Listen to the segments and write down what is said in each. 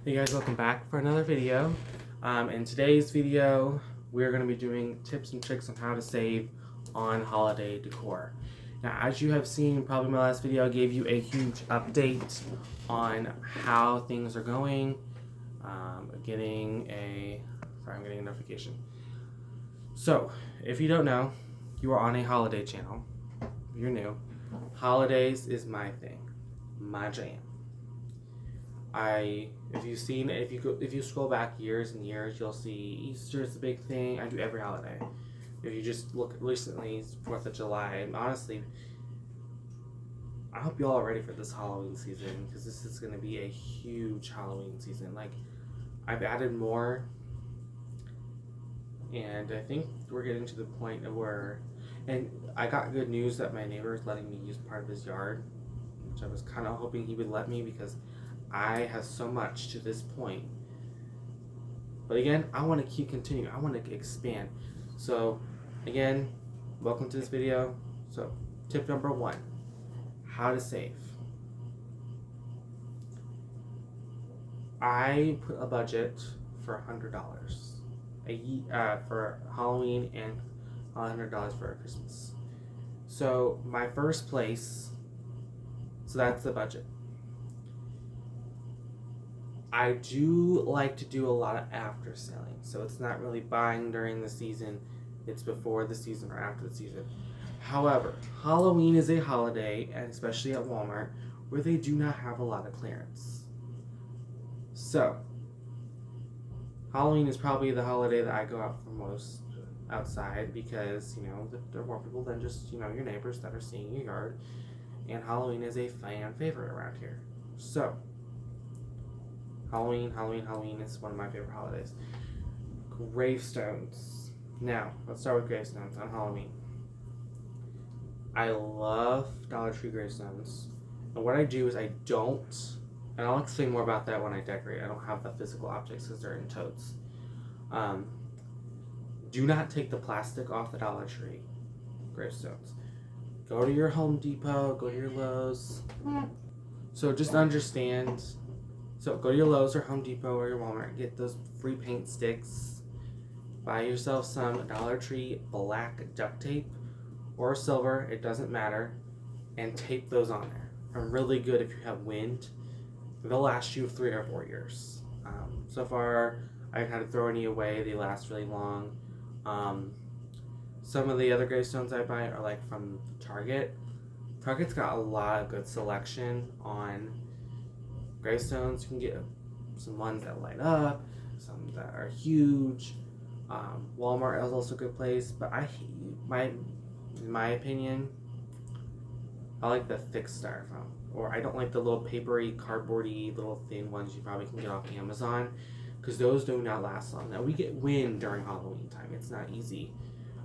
Hey guys, welcome back for another video. In today's video, we're going to be doing tips and tricks on how to save on holiday decor. Now, as you have seen, probably my last video, I gave you a huge update on how things are going. I'm getting a notification. So, if you don't know, you are on a holiday channel. If you're new, holidays is my thing, my jam. If you scroll back years and years, you'll see Easter is a big thing. I do every holiday. If you just look recently, 4th of July, and honestly, I hope you all are ready for this Halloween season, because this is going to be a huge Halloween season. Like, I've added more, and I think we're getting to the point of where, and I got good news that my neighbor is letting me use part of his yard, which I was kind of hoping he would let me, because I have so much to this point. But again, I want to keep continuing. I want to expand. So again, welcome to this video. So tip number 1, how to save. I put a budget for $100 for Halloween and $100 for Christmas. So my first place, so that's the budget. I do like to do a lot of after selling, so it's not really buying during the season, it's before the season or after the season. However, Halloween is a holiday, and especially at Walmart, where they do not have a lot of clearance. So, Halloween is probably the holiday that I go out for most outside, because, there are more people than just, your neighbors that are seeing your yard, and Halloween is a fan favorite around here. So, Halloween is one of my favorite holidays. Gravestones. Now, let's start with gravestones on Halloween. I love Dollar Tree gravestones. And what I do is I don't, and I'll explain more about that when I decorate. I don't have the physical objects because they're in totes. Do not take the plastic off the Dollar Tree gravestones. Go to your Home Depot, go to your Lowe's. So just understand. So go to your Lowe's or Home Depot or your Walmart, get those free paint sticks, buy yourself some Dollar Tree black duct tape or silver, it doesn't matter, and tape those on there. They're really good if you have wind. They'll last you 3 or 4 years. So far, I haven't had to throw any away. They last really long. Some of the other gravestones I buy are like from Target. Target's got a lot of good selection on gravestones. You can get some ones that light up, some that are huge. Walmart is also a good place, but in my opinion, I like the thick styrofoam, or I don't like the little papery, cardboardy, little thin ones you probably can get off Amazon, because those do not last long. Now, we get wind during Halloween time. It's not easy.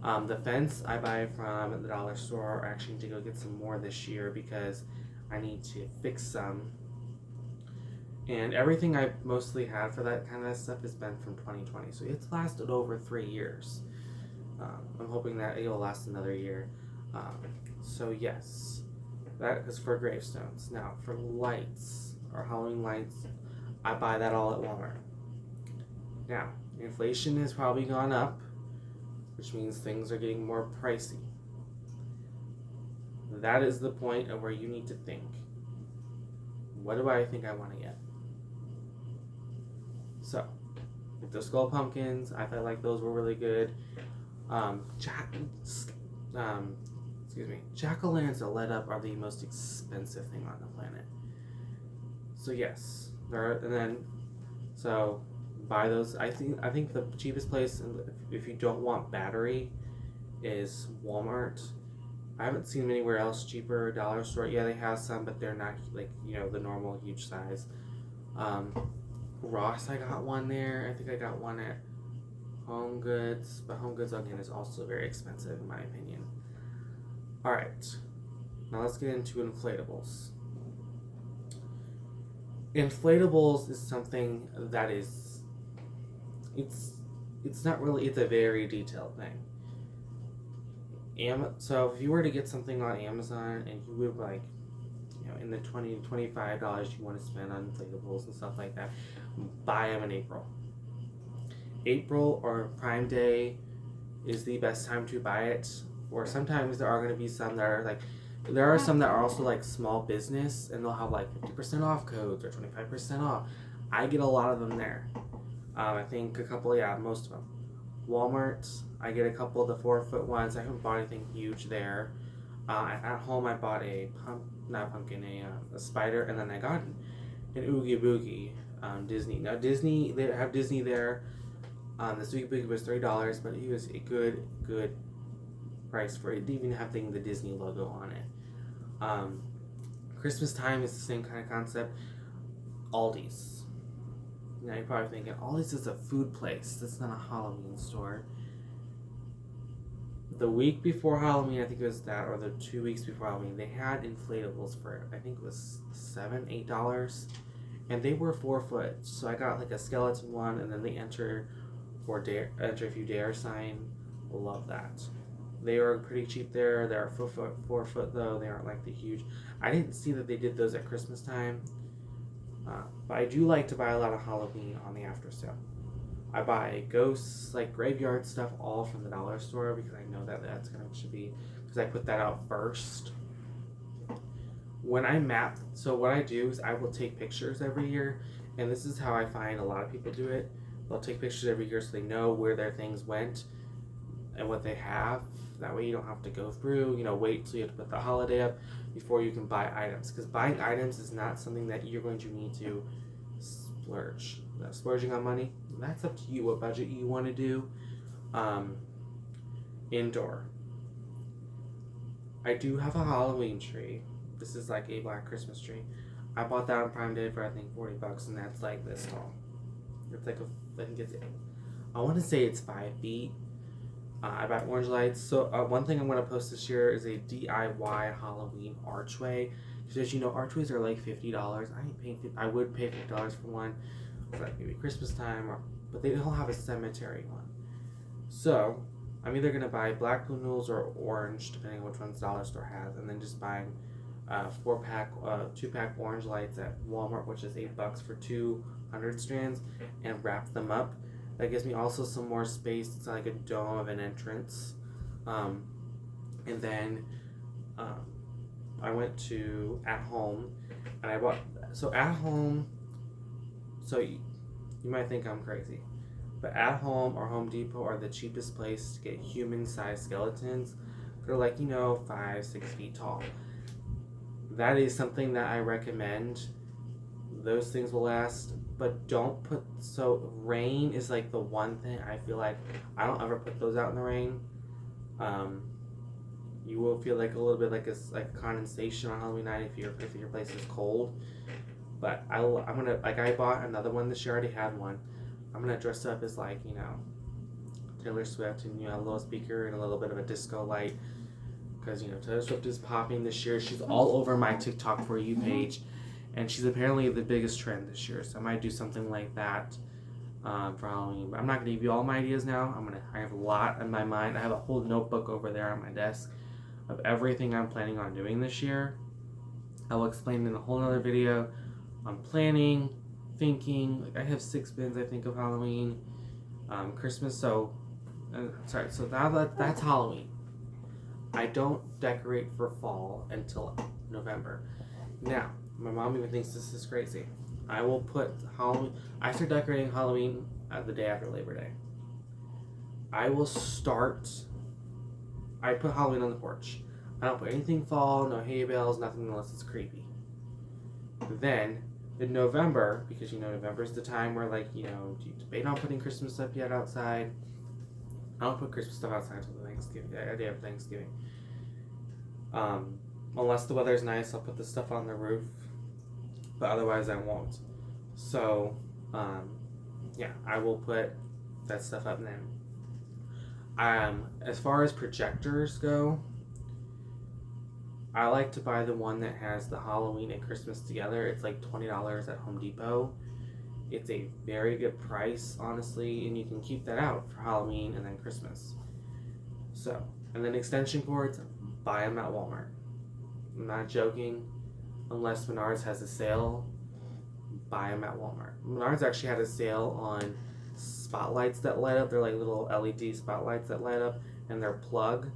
The fence I buy from the dollar store. I actually need to go get some more this year because I need to fix some. And everything I've mostly had for that kind of stuff has been from 2020. So it's lasted over 3 years. I'm hoping that it'll last another year. So yes, that is for gravestones. Now for lights, or Halloween lights, I buy that all at Walmart. Now, inflation has probably gone up, which means things are getting more pricey. That is the point of where you need to think, what do I think I want to get? So, with the skull pumpkins, I felt like those were really good. Jack-o'-lanterns that light up are the most expensive thing on the planet. So yes, buy those. I think the cheapest place, if you don't want battery, is Walmart. I haven't seen them anywhere else cheaper. Dollar store, yeah, they have some, but they're not like the normal huge size. Ross, I got one there. I think I got one at Home Goods, but Home Goods again is also very expensive in my opinion. Alright, now let's get into inflatables. Inflatables is something that is, it's not really, it's a very detailed thing. So if you were to get something on Amazon and you would like, in the $20 to $25 you want to spend on inflatables and stuff like that, buy them in April. April or Prime Day is the best time to buy it. Or sometimes there are going to be some that are like, there are some that are also like small business and they'll have like 50% off codes or 25% off. I get a lot of them there. I think a couple, yeah, most of them. Walmart, I get a couple of the 4-foot ones. I haven't bought anything huge there. At home, I bought a spider, and then I got an Oogie Boogie. Disney. Now Disney, they have Disney there. This Oogie Boogie was $3, but it was a good price for it. It didn't even have the Disney logo on it. Christmas time is the same kind of concept. Aldi's. Now you're probably thinking, Aldi's is a food place. That's not a Halloween store. The week before Halloween, I think it was that, or the 2 weeks before Halloween, they had inflatables for, I think it was $7-8, and they were 4 foot. So I got like a skeleton one, and then the enter if you dare sign. Love that. They are pretty cheap there. They're 4 foot though. They aren't like the huge. I didn't see that they did those at Christmas time. But I do like to buy a lot of Halloween on the after sale. I buy ghosts, like graveyard stuff, all from the dollar store because I know that that's gonna should be, because I put that out first. When I map, so what I do is I will take pictures every year, and this is how I find a lot of people do it. They'll take pictures every year so they know where their things went and what they have. That way you don't have to go through, wait till you have to put the holiday up before you can buy items. Because buying items is not something that you're going to need to splurge. Splurging on money, that's up to you what budget you want to do. Indoor. I do have a Halloween tree. This is like a black Christmas tree. I bought that on Prime Day for I think $40, and that's like this tall. It's like I want to say it's 5 feet. I bought orange lights. So one thing I'm going to post this year is a DIY Halloween archway. Because as you know, archways are like $50. I would pay $50 for one, for like maybe Christmas time, but they don't have a cemetery one. So I'm either going to buy black balloons or orange, depending on which ones Dollar Store has, and then just buying 2-pack orange lights at Walmart, which is $8 for 200 strands, and wrap them up. That gives me also some more space. It's like a dome of an entrance. And then I went to At Home, and I bought, so At Home, so you might think I'm crazy, but At Home or Home Depot are the cheapest place to get human-sized skeletons. They're like, 5-6 feet tall. That is something that I recommend. Those things will last. But don't put, so rain is like the one thing I feel like I don't ever put those out in the rain. You will feel like a little bit like a condensation on Halloween night if your place is cold. But I'm gonna, like, I bought another one this year. I already had one. I'm gonna dress up as like Taylor Swift and a little speaker and a little bit of a disco light, because Taylor Swift is popping this year. She's all over my TikTok For You page. And she's apparently the biggest trend this year, so I might do something like that for Halloween. But I'm not going to give you all my ideas now. I have a lot in my mind. I have a whole notebook over there on my desk of everything I'm planning on doing this year. I will explain in a whole other video. I'm planning, thinking. Like I have 6 bins, I think, of Halloween, Christmas. So that's Halloween. I don't decorate for fall until November. Now, my mom even thinks this is crazy. I will put Halloween. I start decorating Halloween the day after Labor Day. I put Halloween on the porch. I don't put anything fall, no hay bales, nothing unless it's creepy. Then in November, because November is the time where you debate on putting Christmas stuff yet outside. I don't put Christmas stuff outside until the day of Thanksgiving. Unless the weather's nice, I'll put the stuff on the roof. But otherwise I won't. So, I will put that stuff up then. As far as projectors go, I like to buy the one that has the Halloween and Christmas together. It's like $20 at Home Depot. It's a very good price, honestly, and you can keep that out for Halloween and then Christmas. So, and then extension cords, buy them at Walmart. I'm not joking. Unless Menards has a sale, buy them at Walmart. Menards actually had a sale on spotlights that light up. They're like little LED spotlights that light up, and they're plug,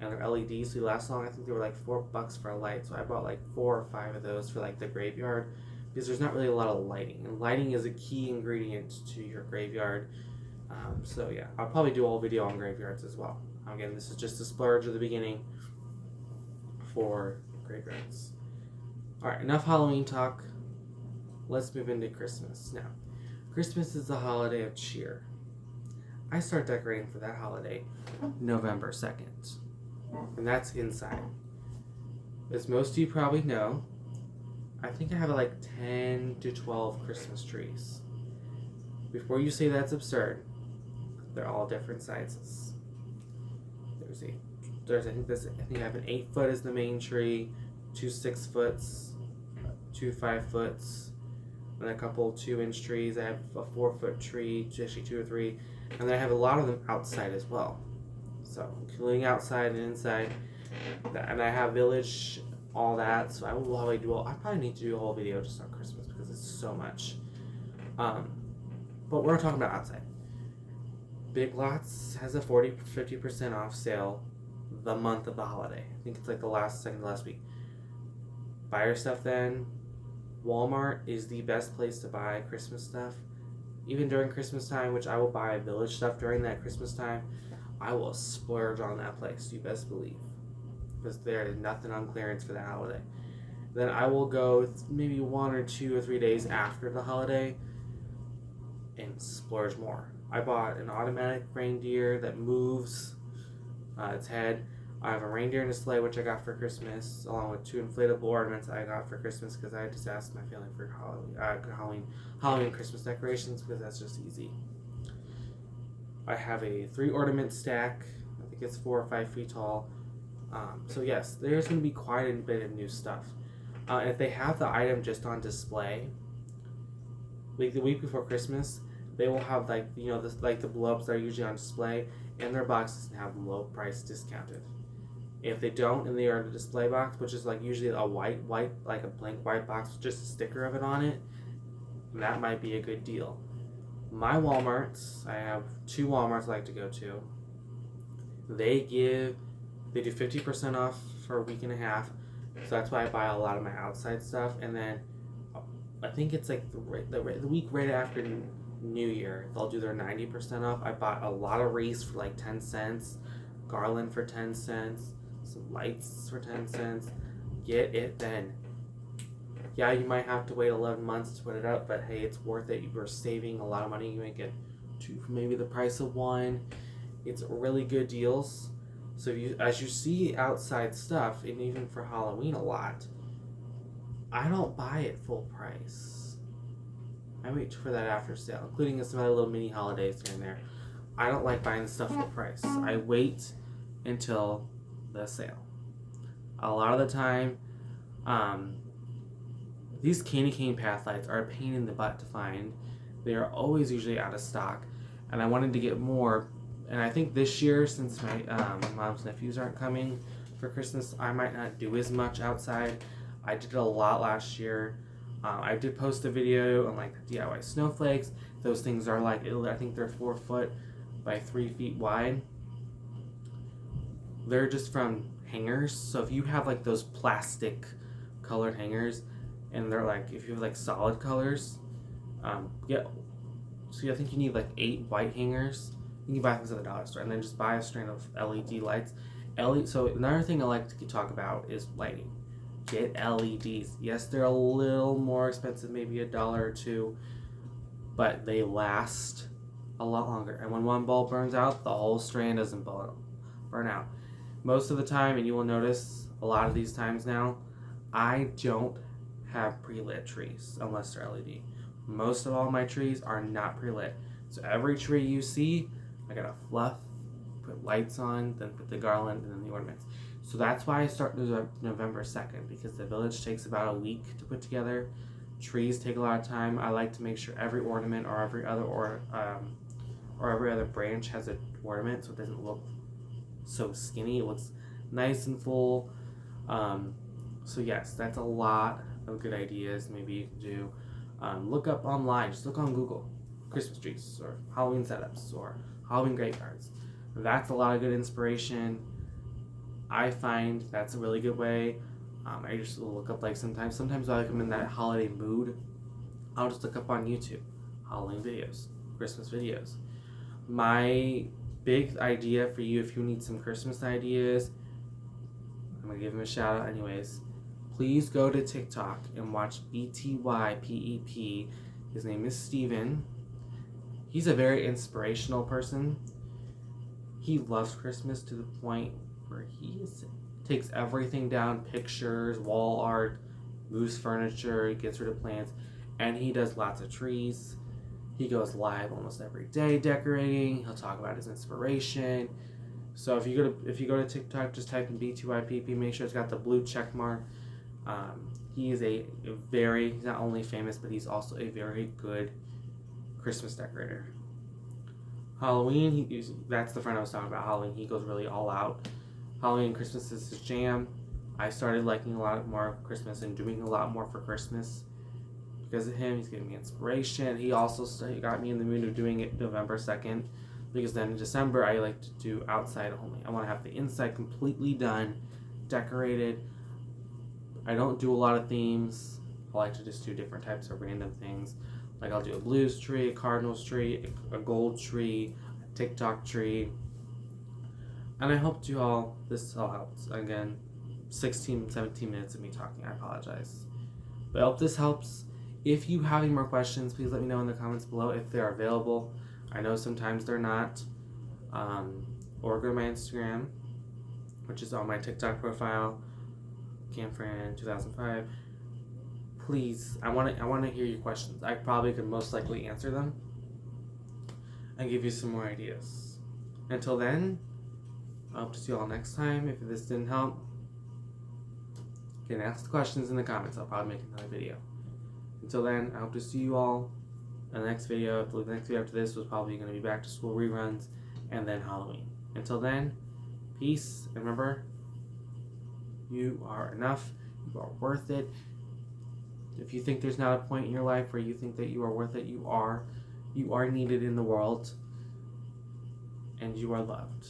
and they're LED, so they last long. I think they were like $4 for a light, so I bought like 4 or 5 of those for like the graveyard, because there's not really a lot of lighting, and lighting is a key ingredient to your graveyard. So yeah, I'll probably do a whole video on graveyards as well. Again, this is just a splurge at the beginning for graveyards. Alright, enough Halloween talk. Let's move into Christmas. Now, Christmas is the holiday of cheer. I start decorating for that holiday November 2nd. And that's inside. As most of you probably know, I think I have like 10 to 12 Christmas trees. Before you say that's absurd, they're all different sizes. I think I have an 8-foot as the main tree, 2 6-foots, 2 5-foots, and a couple 2-inch trees. I have a 4-foot tree, actually 2 or 3, and then I have a lot of them outside as well. So including outside and inside, and I have village, all that. So I will probably I probably need to do a whole video just on Christmas because it's so much. But we're talking about outside. Big Lots has a 50% off sale the month of the holiday. I think it's like the second to last week. Buy your stuff then. Walmart is the best place to buy Christmas stuff. Even during Christmas time, which I will buy village stuff during that Christmas time, I will splurge on that place, you best believe. Because there is nothing on clearance for that holiday. Then I will go maybe 1 or 2 or 3 days after the holiday and splurge more. I bought an automatic reindeer that moves its head. I have a reindeer in a sleigh, which I got for Christmas, along with 2 inflatable ornaments I got for Christmas because I just asked my family for Halloween Christmas decorations because that's just easy. I have a 3 ornament stack. I think it's 4 or 5 feet tall. So yes, there's going to be quite a bit of new stuff. And if they have the item just on display, like the week before Christmas, they will have like the blow-ups that are usually on display in their boxes and have them low price discounted. If they don't and they are in the display box, which is like usually a white like a blank white box with just a sticker of it on it, that might be a good deal. My Walmarts, I have 2 Walmarts I like to go to. They do 50% off for a week and a half, so that's why I buy a lot of my outside stuff. And then I think it's like the week right after New Year, they'll do their 90% off. I bought a lot of wreaths for like 10 cents, garland for 10 cents, some lights for 10 cents. Get it then. Yeah, you might have to wait 11 months to put it up, but hey, it's worth it. You're saving a lot of money. You might get 2 for maybe the price of 1. It's really good deals. So as you see outside stuff, and even for Halloween a lot, I don't buy it full price. I wait for that after sale, including some other little mini holidays here and there. I don't like buying stuff full price. I wait until the sale. A lot of the time, these candy cane path lights are a pain in the butt to find. They are always usually out of stock, and I wanted to get more. And I think this year, since my mom's nephews aren't coming for Christmas, I might not do as much outside. I did a lot last year. I did post a video on like the DIY snowflakes. Those things are like, I think they're 4 foot by 3 feet wide. They're just from hangers. So if you have like those plastic colored hangers, and they're like, if you have like solid colors, so I think you need like 8 white hangers. You can buy things at the dollar store, and then just buy a strand of LED lights. So another thing I like to talk about is lighting. Get LEDs. Yes, they're a little more expensive, maybe $1 or $2, but they last a lot longer. And when one bulb burns out, the whole strand doesn't burn out. Most of the time, and you will notice a lot of these times now, I don't have pre-lit trees unless they're LED. Most of all my trees are not pre-lit. So every tree you see, I gotta fluff, put lights on, then put the garland, and then the ornaments. So that's why I start November 2nd, because the village takes about a week to put together. Trees take a lot of time. I like to make sure every ornament or every other branch has an ornament, so it doesn't look so skinny. It looks nice and full. So yes, that's a lot of good ideas maybe you can do. Look up online, just look on Google, Christmas trees or Halloween setups or Halloween graveyards. That's a lot of good inspiration. I find that's a really good way. I just look up like sometimes while I'm in that holiday mood, I'll just look up on YouTube Halloween videos, Christmas videos. My big idea for you, if you need some Christmas ideas, I'm gonna give him a shout out anyways. Please go to TikTok and watch BTYPEP. His name is Steven. He's a very inspirational person. He loves Christmas to the point where takes everything down, pictures, wall art, moves furniture, gets rid of plants, and he does lots of trees. He goes live almost every day decorating. He'll talk about his inspiration. So if you go to TikTok, just type in BTYPP. Make sure it's got the blue check mark. He is he's not only famous, but he's also a very good Christmas decorator. Halloween, that's the friend I was talking about. Halloween, he goes really all out. Halloween and Christmas is his jam. I started liking a lot more Christmas and doing a lot more for Christmas because of him. He's giving me inspiration. He also got me in the mood of doing it November 2nd, because then in December I like to do outside only. I want to have the inside completely done, decorated. I don't do a lot of themes. I like to just do different types of random things. Like I'll do a blues tree, a cardinals tree, a gold tree, a TikTok tree. And I hope this all helps. Again, 16, 17 minutes of me talking. I apologize. But I hope this helps. If you have any more questions, please let me know in the comments below if they're available. I know sometimes they're not. Or go to my Instagram, which is on my TikTok profile, CamFran2005. Please, I want to hear your questions. I probably could most likely answer them and give you some more ideas. Until then, I hope to see you all next time. If this didn't help, you can ask the questions in the comments. I'll probably make another video. Until then, I hope to see you all in the next video. The next video after this was probably going to be back to school reruns and then Halloween. Until then, peace. And remember, you are enough. You are worth it. If you think there's not a point in your life where you think that you are worth it, you are. You are needed in the world. And you are loved.